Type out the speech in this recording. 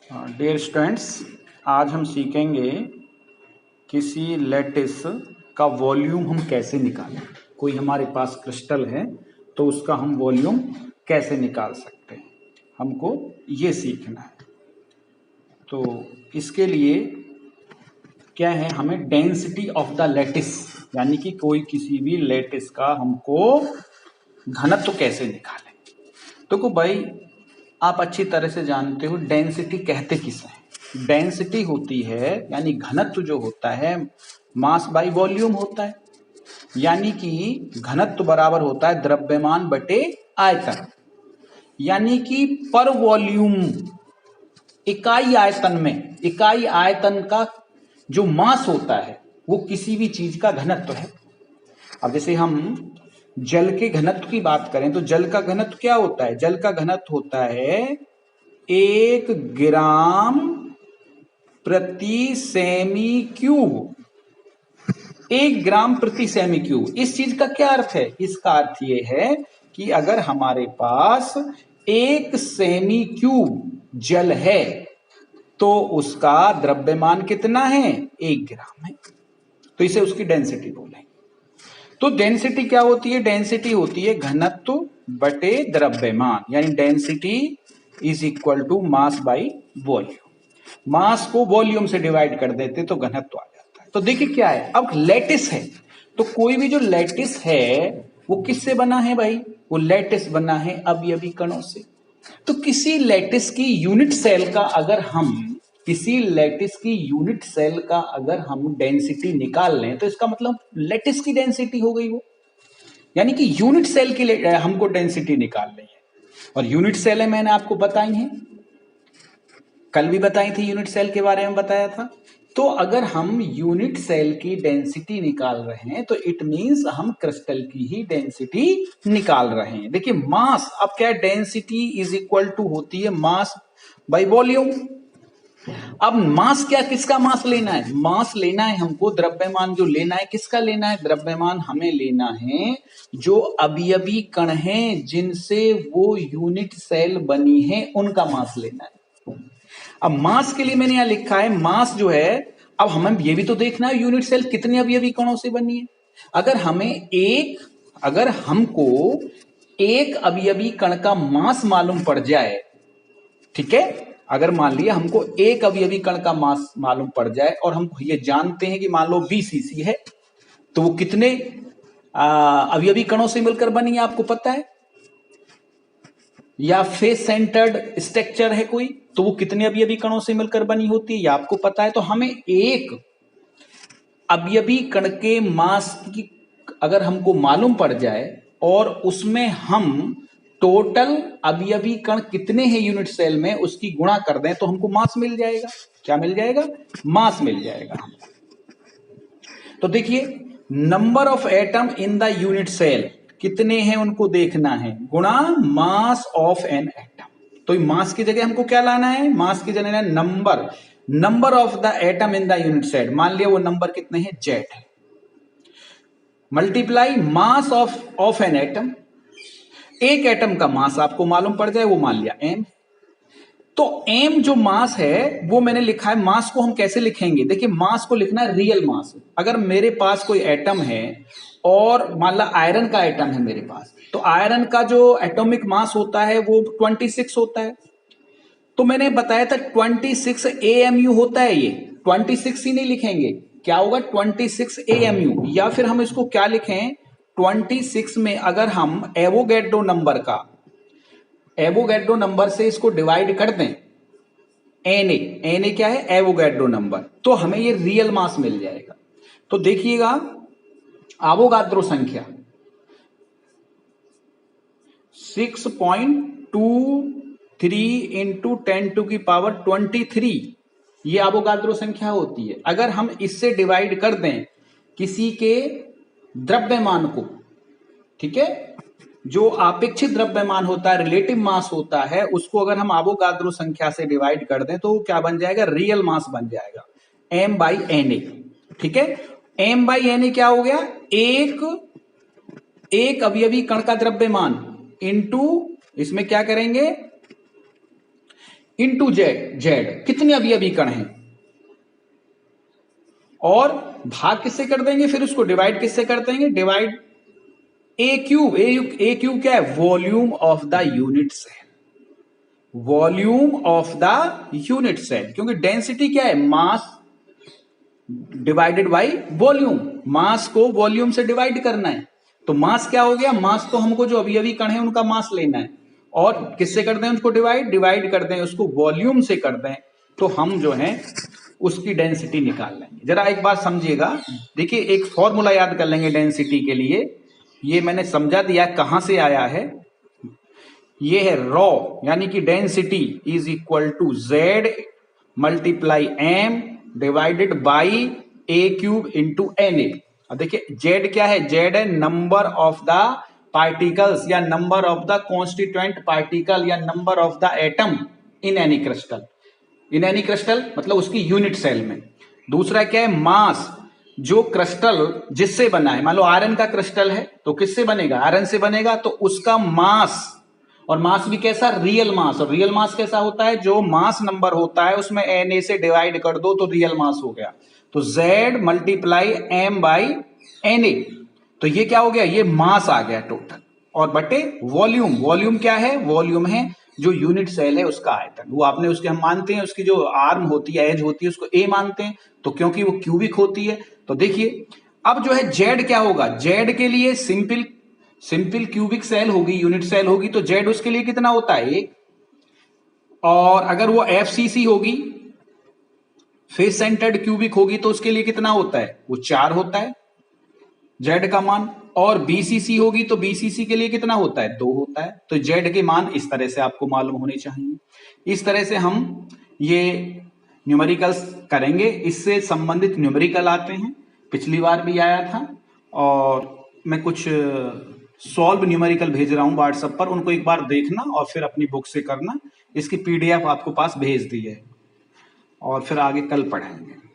Dear students, आज हम सीखेंगे किसी लैटिस का वॉल्यूम हम कैसे निकालें। कोई हमारे पास क्रिस्टल है तो उसका हम वॉल्यूम कैसे निकाल सकते हैं, हमको ये सीखना है। तो इसके लिए क्या है, हमें डेंसिटी ऑफ द लैटिस यानी कि कोई किसी भी लैटिस का हमको घनत्व कैसे निकालें। तो भाई आप अच्छी तरह से जानते हो डेंसिटी कहते किसे हैं। डेंसिटी होती है यानी घनत्व जो होता है मास बाई वॉल्यूम होता है, यानी कि घनत्व बराबर होता है द्रव्यमान बटे आयतन। यानी कि पर वॉल्यूम इकाई आयतन में, इकाई आयतन का जो मास होता है वो किसी भी चीज का घनत्व है। अब जैसे हम जल के घनत्व की बात करें तो जल का घनत्व क्या होता है? जल का घनत्व होता है 1 ग्राम प्रति सेमी क्यूब। 1 ग्राम प्रति सेमी क्यूब। इस चीज का क्या अर्थ है? इसका अर्थ ये है कि अगर हमारे पास 1 सेमी क्यूब जल है तो उसका द्रव्यमान कितना है? 1 ग्राम है। तो इसे उसकी डेंसिटी बोलेंगे। तो डेंसिटी क्या होती है? डेंसिटी होती है घनत्व बटे द्रव्यमान, यानी density is equal to mass by volume. Mass को वॉल्यूम से डिवाइड कर देते तो घनत्व आ जाता है। तो देखिए क्या है, अब लैटिस है तो कोई भी जो लैटिस है वो किससे बना है भाई? वो लैटिस बना है अवयवी कणों से। तो किसी लैटिस की यूनिट सेल का अगर हम डेंसिटी निकाल लें तो इसका मतलब लैटिस की डेंसिटी हो गई वो, यानी कि यूनिट सेल की हमको डेंसिटी निकालनी है। और यूनिट सेल है मैंने आपको बताई है, कल भी बताई थी, यूनिट सेल के बारे में बताया था। तो अगर हम यूनिट सेल की डेंसिटी निकाल रहे हैं तो इट मींस हम क्रिस्टल की ही डेंसिटी निकाल रहे हैं। देखिए मास, अब क्या है, डेंसिटी इज इक्वल टू होती है मास बाय वॉल्यूम। अब मास क्या, किसका मास लेना है? मास लेना है हमको, द्रव्यमान जो लेना है किसका लेना है? द्रव्यमान हमें लेना है जो अवयवी कण हैं जिनसे वो यूनिट सेल बनी है, उनका मास लेना है। अब मास के लिए मैंने यहां लिखा है मास जो है, अब हमें ये भी तो देखना है यूनिट सेल कितने अवयवी कणों से बनी है। अगर हमको एक अवयवी कण का मास मालूम पड़ जाए, ठीक है, अगर मान लिया हमको एक अवयवी कण का मास मालूम पड़ जाए और हम ये जानते हैं कि मान लो 20 cc है, तो वो कितने अवयवी कणों से मिलकर बनी है आपको पता है? या फेस सेंटर्ड स्ट्रक्चर है कोई, तो वो कितने अवयवी कणों से मिलकर बनी होती है, या आपको पता है? तो हमें एक अवयवी कण के मास की अगर हमको मालूम पड़ जाए और उसमें हम टोटल अवयवी कण कितने हैं यूनिट सेल में उसकी गुणा कर दें तो हमको मास मिल जाएगा। क्या मिल जाएगा? मास मिल जाएगा हमको। तो देखिए number of atom in the unit cell कितने हैं उनको देखना है, गुणा मास ऑफ एन एटम। तो मास की जगह हमको क्या लाना है? मास की जगह number of the atom in the unit cell. मान लिया वो नंबर कितने हैं? जेड है, multiply mass of an atom. एक एटम का मास आपको मालूम पड़ जाए, वो मान लिया एम। तो एम जो मास है वो मैंने लिखा है। मास को हम कैसे लिखेंगे? देखिए मास को लिखना है रियल मास। अगर मेरे पास कोई एटम है और मान ला आयरन का एटम है मेरे पास, तो आयरन का जो एटॉमिक मास होता है वो 26 होता है। तो मैंने बताया था 26 AMU होता है। ये 26 ही नहीं लिखेंगे, क्या होगा? 26 AMU। या फिर हम इसको क्या लिखें? 26 में अगर हम एवोगैड्रो नंबर से इसको डिवाइड कर दें, एन क्या है? एवोगैड्रो नंबर, तो हमें ये रियल मास मिल जाएगा। तो देखिएगा एवोगाद्रो संख्या 6.23 इंटू 10⁻23 ये एवोगाद्रो संख्या होती है। अगर हम इससे डिवाइड कर दें किसी के द्रव्यमान को, ठीक है, जो अपेक्षित द्रव्यमान होता है, रिलेटिव मास होता है, उसको अगर हम एवोगाद्रो संख्या से डिवाइड कर दें तो क्या बन जाएगा? रियल मास बन जाएगा, M/Na। ठीक है, M/Na क्या हो गया? एक अवयवी कण का द्रव्यमान इंटू, इसमें क्या करेंगे? इंटू जेड, जेड कितने अवयवी कण हैं, और भाग किससे कर देंगे, फिर उसको डिवाइड किससे कर देंगे, divide A cube. A cube क्या है, volume of the unit cell, volume of the unit cell, क्योंकि डेंसिटी क्या है, mass divided by volume, mass को वॉल्यूम से डिवाइड करना है। तो मास क्या हो गया, मास तो हमको जो अवयवी कण है उनका मास लेना है, और किससे कर दें उसको, डिवाइड कर दें उसको वॉल्यूम से कर दें, तो हम जो है उसकी डेंसिटी निकाल लेंगे। जरा एक बात समझिएगा, देखिए एक फॉर्मूला याद कर लेंगे डेंसिटी के लिए, ये मैंने समझा दिया कहां से आया है, ये है रॉ, यानी कि density is equal to Z multiply M divided by A cube into N A. अब देखिए जेड क्या है, जेड है नंबर ऑफ द पार्टिकल्स या number of the constituent particle या number of the atom in any crystal, in any crystal मतलब उसकी unit cell में। दूसरा क्या है, मास, जो क्रिस्टल जिससे बना है, मान लो आयरन का क्रिस्टल है तो किससे बनेगा, आयरन से बनेगा, तो उसका मास, और मास भी कैसा, रियल मास, और रियल मास कैसा होता है, जो मास नंबर होता है उसमें एन ए से डिवाइड कर दो तो रियल मास हो गया, तो Z multiply M by N A, तो ये क्या हो गया, ये मास आ गया टोटल, और बटे वॉल्यूम, वॉल्यूम क्या है, वॉल्यूम है जो यूनिट सेल है उसका आयतन, वो आपने उसके, हम मानते हैं उसकी जो आर्म होती है, एज होती है, उसको ए मानते हैं, तो क्योंकि वो क्यूबिक होती है। तो देखिए अब जो है जेड क्या होगा, जेड के लिए सिंपल क्यूबिक सेल होगी, यूनिट सेल होगी, तो जेड उसके लिए कितना होता है, एक, और अगर वो एफसीसी होगी, फेस सेंटर्ड क्यूबिक होगी, तो उसके लिए कितना होता है, वो 4 होता है जेड का मान, और बीसीसी होगी तो बीसीसी के लिए कितना होता है, 2 होता है। तो जेड के मान इस तरह से आपको मालूम होने चाहिए, इस तरह से हम ये न्यूमेरिकल्स करेंगे, इससे संबंधित न्यूमेरिकल आते हैं, पिछली बार भी आया था, और मैं कुछ सॉल्व न्यूमेरिकल भेज रहा हूं व्हाट्सएप पर, उनको एक बार देखना और फिर अपनी बुक से करना, इसकी पीडीएफ आपको पास भेज दी है, और फिर आगे कल पढ़ेंगे।